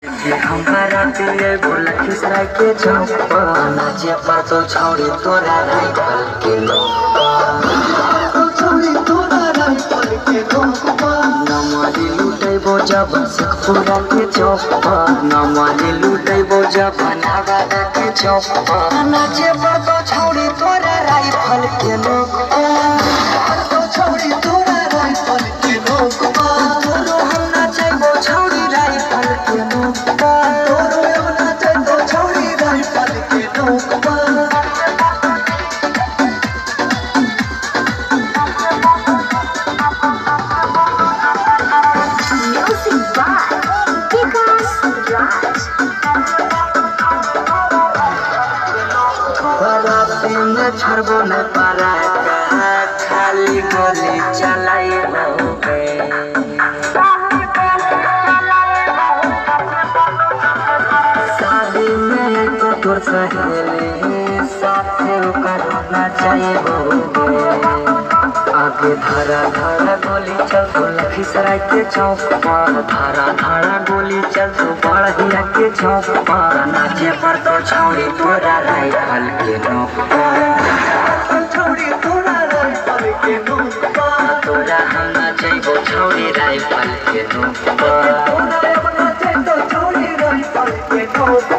हमारा दिल बोला खिसरा के चौपा नाचे पर तो छोड़ी तोरा राइफल के लोपा नमाली लूटे बोझा बसखपुरा के चौपा नमाली लूटे बोझा बनावादा के चौपा नाचे पर तो छोड़ी तोरा राइफल के लोपा छोड़ी तोरा राइफल के लोपा तोरो हम नाचे बो छोड़ी राइफल के लोपा छड़बो न पारा खाली गोली चलाई शादी में तो तोर सहेली साथे करना चाहिए आगे धारा धारा गोली चल तो लखीसराय के चौक पर धारा धारा गोली चल तो बढ़िया के चौक पर नाचे पर तो छौड़ी तोरा राइफल के नोक पर छौड़ी तोरा राइफल के नोक पर तोरा हम नाचैबो छौड़ी राइफल के नोक पर तोरा हम नाचैबो छौड़ी राइफल के नोक